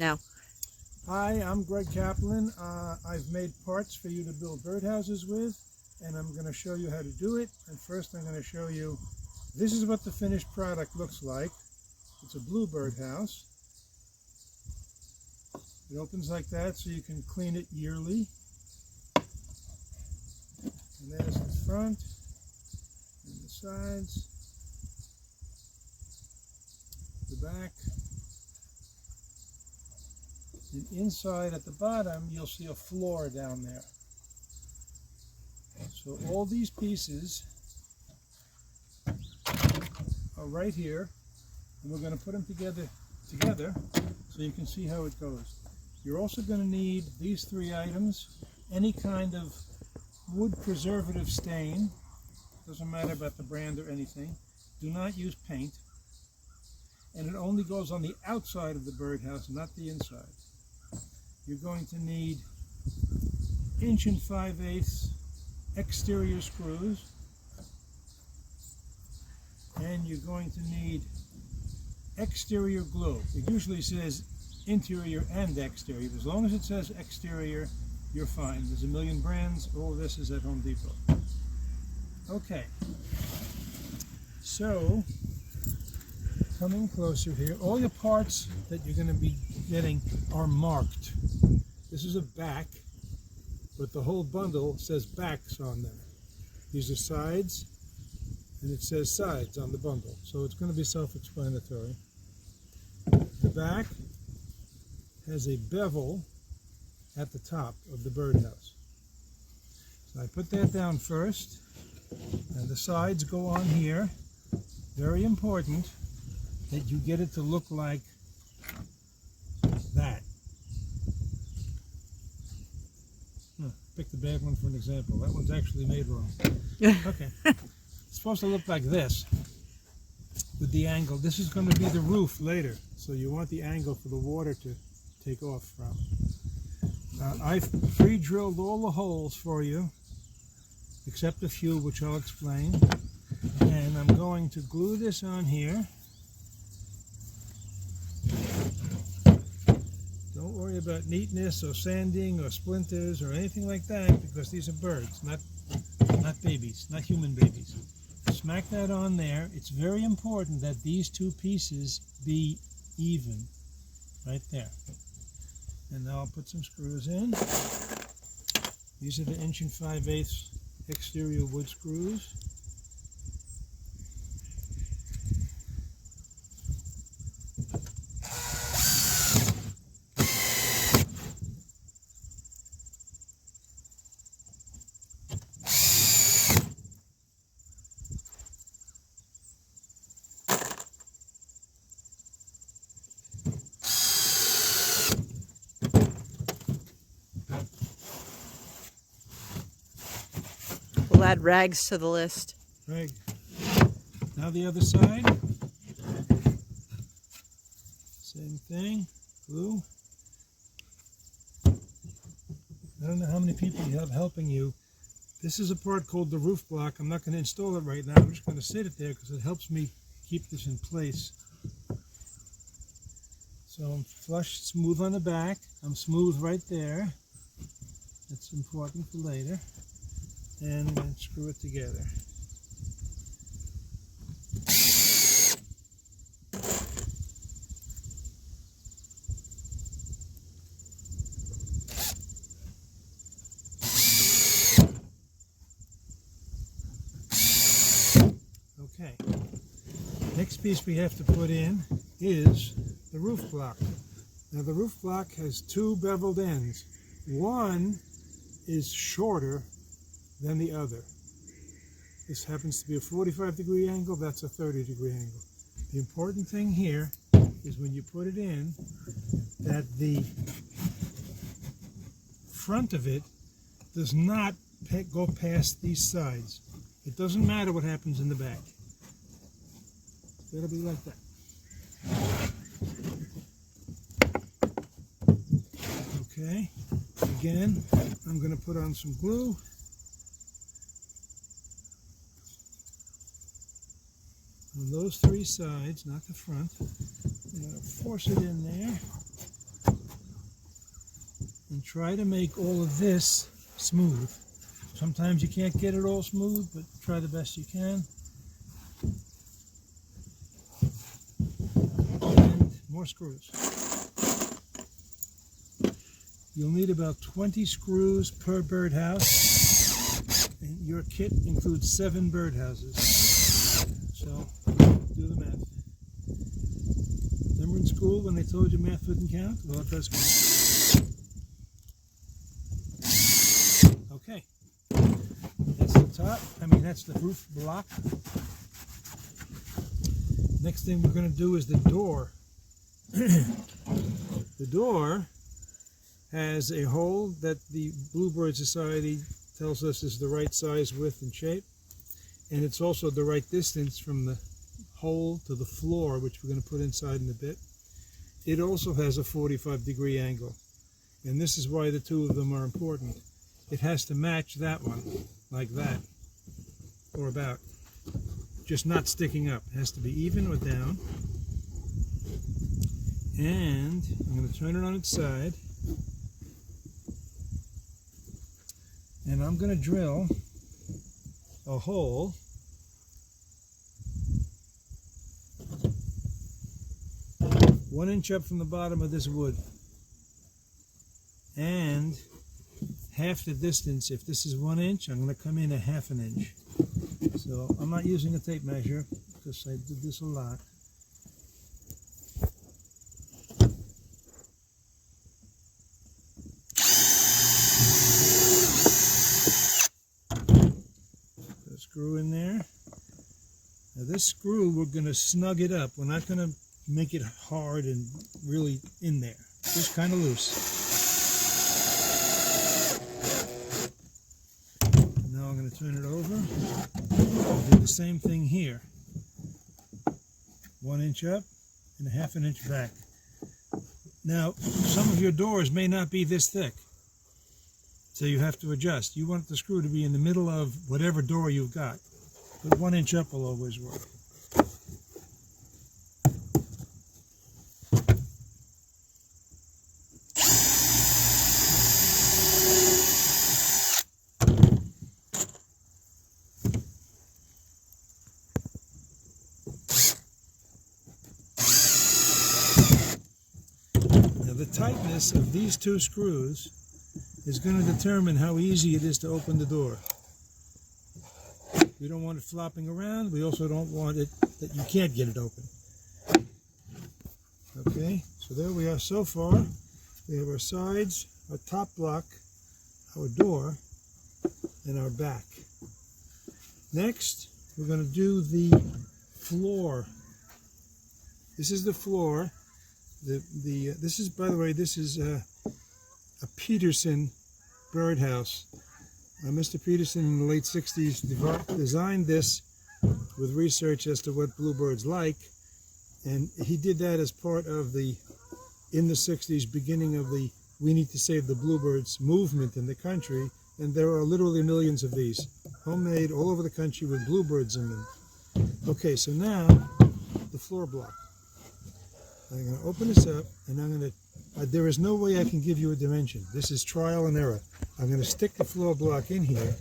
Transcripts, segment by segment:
now. Hi, I'm Greg Kaplin. I've made parts for you to build birdhouses with, and I'm going to show you how to do it. And first I'm going to show you, this is what the finished product looks like. It's a blue birdhouse. It opens like that so you can clean it yearly. And there's the front and the sides, the back. And inside at the bottom, you'll see a floor down there. So all these pieces are right here, and we're going to put them together so you can see how it goes. You're also going to need these three items, any kind of wood preservative stain, doesn't matter about the brand or anything. Do not use paint, and it only goes on the outside of the birdhouse, not the inside. You're going to need 1 5/8" exterior screws, and you're going to need exterior glue. It usually says interior and exterior. As long as it says exterior, you're fine. There's a million brands. All of this is at Home Depot. Okay, so coming closer here, all your parts that you're going to be getting are marked. This is a back, but the whole bundle says backs on there. These are sides, and it says sides on the bundle, so it's going to be self-explanatory. The back has a bevel at the top of the birdhouse. So I put that down first, and the sides go on here. Very important that you get it to look like that. Pick the bad one for an example. That one's actually made wrong. Okay. It's supposed to look like this with the angle. This is going to be the roof later, so you want the angle for the water to take off from. I've pre-drilled all the holes for you, except a few, which I'll explain. And I'm going to glue this on here. Don't worry about neatness or sanding or splinters or anything like that, because these are birds, not babies, not human babies. Smack that on there. It's very important that these two pieces be even, right there. And now I'll put some screws in. These are the 1 5/8" exterior wood screws. We'll add rags to the list. Right. Now the other side. Same thing. Glue. I don't know how many people you have helping you. This is a part called the roof block. I'm not going to install it right now. I'm just going to sit it there because it helps me keep this in place. So I'm flush, smooth on the back. I'm smooth right there. That's important for later. And then screw it together. Okay. Next piece we have to put in is the roof block. Now the roof block has two beveled ends. One is shorter than the other. This happens to be a 45-degree angle, that's a 30-degree angle. The important thing here is when you put it in, that the front of it does not go past these sides. It doesn't matter what happens in the back. It'll be like that. Okay, again, I'm going to put on some glue. On those three sides, not the front. I'm going to force it in there. and try to make all of this smooth. Sometimes you can't get it all smooth, but try the best you can. And more screws. You'll need about 20 screws per birdhouse, and your kit includes 7 birdhouses. So, do the math. Remember in school when they told you math wouldn't count? Well, it does count. Okay. That's the top. That's the roof block. Next thing we're going to do is the door. The door has a hole that the Bluebird Society tells us is the right size, width, and shape. And it's also the right distance from the hole to the floor, which we're going to put inside in a bit. It also has a 45-degree angle. And this is why the two of them are important. It has to match that one, like that, or about. Just not sticking up. It has to be even or down. And I'm going to turn it on its side. And I'm going to drill a hole one inch up from the bottom of this wood, and half the distance. If this is 1 inch, I'm going to come in a ½ inch. So I'm not using a tape measure because I did this a lot. Put a screw in there. Now this screw, we're going to snug it up. We're not going to make it hard and really in there. Just kind of loose. Now I'm going to turn it over. I'll do the same thing here. 1 inch up and a ½ inch back. Now, some of your doors may not be this thick, so you have to adjust. You want the screw to be in the middle of whatever door you've got, but 1 inch up will always work. The tightness of these two screws is going to determine how easy it is to open the door. We don't want it flopping around. We also don't want it that you can't get it open. Okay, so there we are so far. We have our sides, our top block, our door, and our back. Next, we're going to do the floor. This is the floor. This is, by the way, this is a Peterson birdhouse. Mr. Peterson in the late 60s designed this with research as to what bluebirds like, and he did that as part of in the 60s, beginning of the We Need to Save the Bluebirds movement in the country, and there are literally millions of these, homemade all over the country with bluebirds in them. Okay, so now the floor block. I'm going to open this up, and I'm going to, there is no way I can give you a dimension. This is trial and error. I'm going to stick the floor block in here,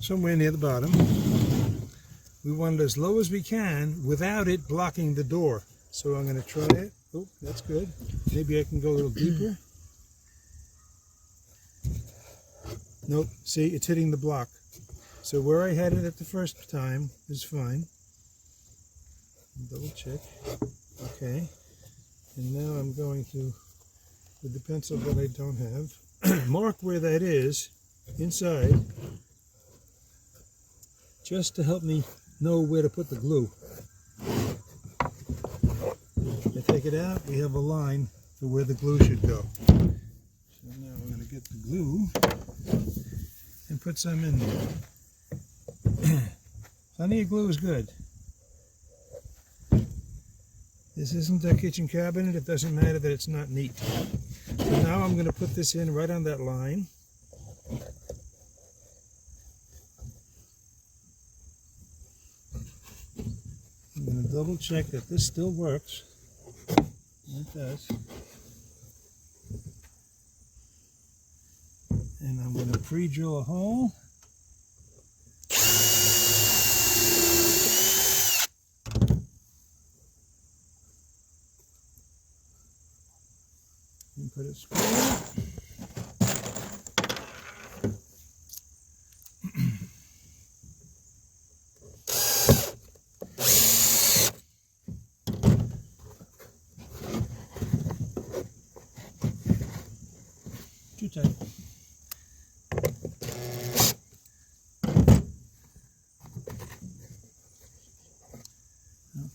somewhere near the bottom. We want it as low as we can without it blocking the door. So I'm going to try it. Oh, that's good. Maybe I can go a little deeper. Nope, see, it's hitting the block. So where I had it at the first time is fine. Double check. Okay. And now I'm going to, with the pencil that I don't have, mark where that is inside, just to help me know where to put the glue. I take it out, we have a line for where the glue should go. So now we're going to get the glue and put some in there. Plenty of glue is good. This isn't a kitchen cabinet. It doesn't matter that it's not neat. So now I'm going to put this in right on that line. I'm going to double check that this still works. It does. pre-drill a hole. And put it square. Too tight.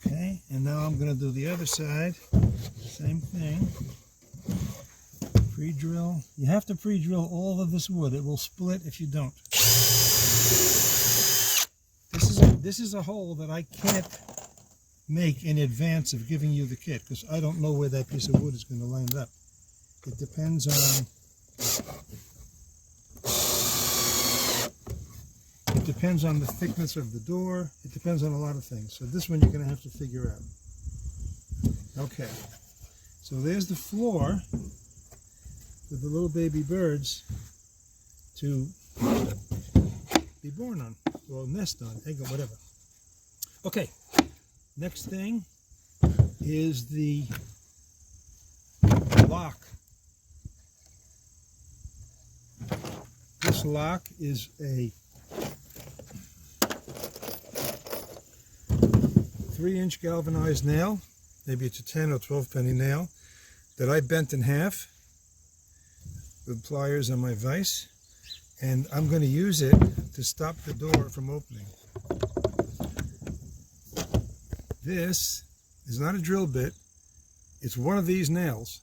Okay, and now I'm going to do the other side. Same thing. Pre-drill. You have to pre-drill all of this wood. It will split if you don't. This is a hole that I can't make in advance of giving you the kit because I don't know where that piece of wood is going to land up. It depends on the thickness of the door. It depends on a lot of things. So this one you're going to have to figure out. Okay. So there's the floor for the little baby birds to be born on, or nest on, egg or whatever. Okay. Next thing is the lock. This lock is a 3-inch galvanized nail, maybe it's a 10 or 12 penny nail, that I bent in half with pliers on my vise, and I'm going to use it to stop the door from opening. This is not a drill bit, it's one of these nails.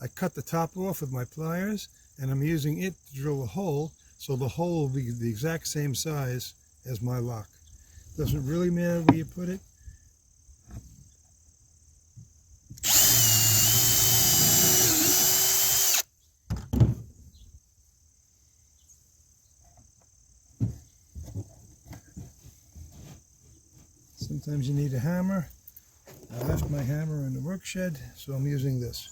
I cut the top off with my pliers, and I'm using it to drill a hole, so the hole will be the exact same size as my lock. Doesn't really matter where you put it. Sometimes you need a hammer. I left my hammer in the work shed, so I'm using this.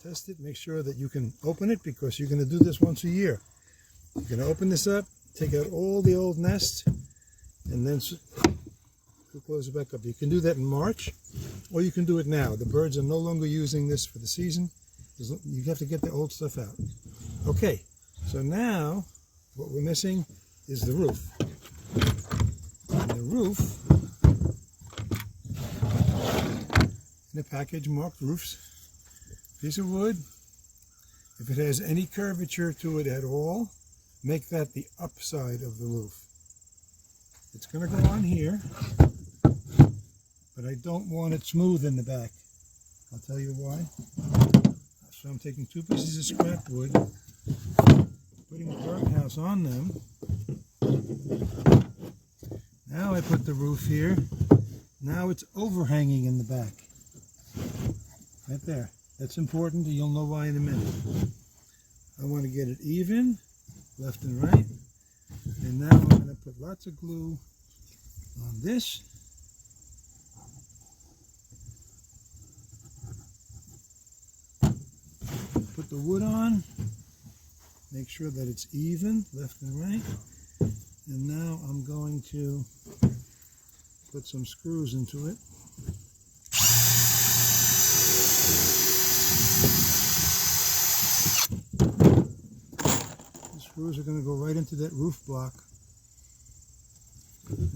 Test it, make sure that you can open it because you're going to do this once a year. You're going to open this up, take out all the old nests, and then close it back up. You can do that in March, or you can do it now. The birds are no longer using this for the season. You have to get the old stuff out. Okay, so now what we're missing is the roof. And the roof, in a package marked roofs, piece of wood. If it has any curvature to it at all, make that the upside of the roof. It's going to go on here, but I don't want it smooth in the back. I'll tell you why. So I'm taking 2 pieces of scrap wood, putting a birdhouse on them. Now I put the roof here. Now it's overhanging in the back. Right there. That's important. You'll know why in a minute. I want to get it even, left and right. And now I'm going to put lots of glue on this. Put the wood on. Make sure that it's even, left and right. And now I'm going to put some screws into it. The screws are going to go right into that roof block.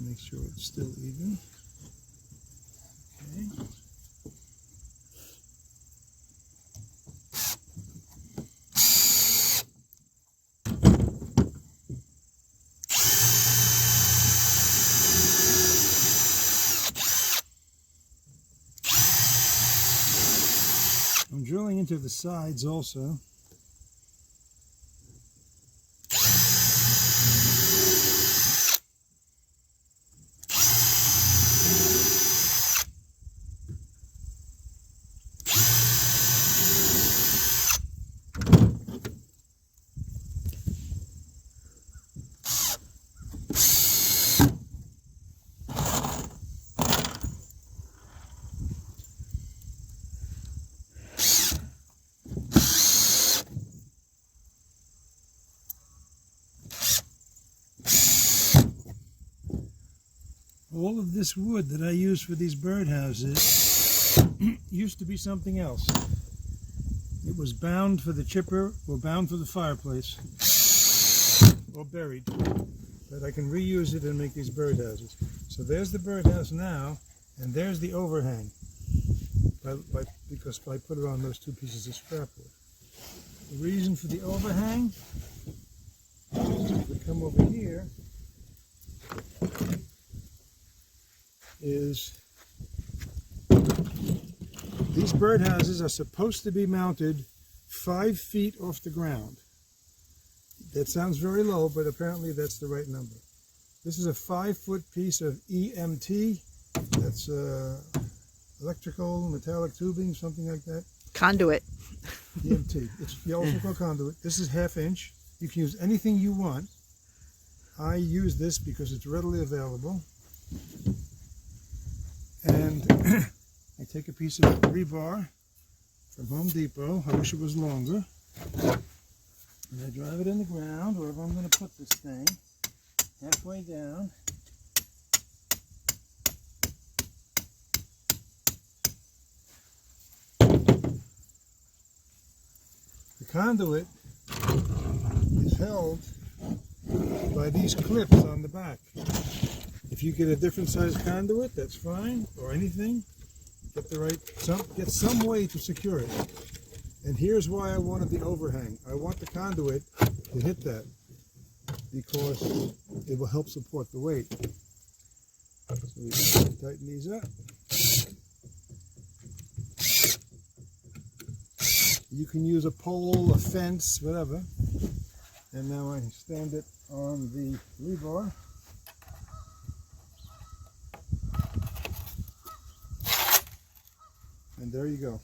Make sure it's still even. Okay. I'm drilling into the sides also. all of this wood that I use for these birdhouses used to be something else. It was bound for the chipper or bound for the fireplace or buried. But I can reuse it and make these birdhouses. So there's the birdhouse now, and there's the overhang. Because I put it on those two pieces of scrap wood. The reason for the overhang, if we come over here, is these birdhouses are supposed to be mounted 5 feet off the ground. That sounds very low, but apparently that's the right number. This is a 5-foot piece of EMT. That's electrical, metallic tubing, something like that. Conduit. EMT. It's also called conduit. This is 1/2 inch. You can use anything you want. I use this because it's readily available. And I take a piece of rebar from Home Depot. I wish it was longer. And I drive it in the ground, wherever I'm going to put this thing, halfway down. The conduit is held by these clips on the back. If you get a different size conduit, that's fine, or anything. Get some way to secure it. And here's why I wanted the overhang. I want the conduit to hit that because it will help support the weight. So we can tighten these up. You can use a pole, a fence, whatever. And now I stand it on the rebar. And there you go.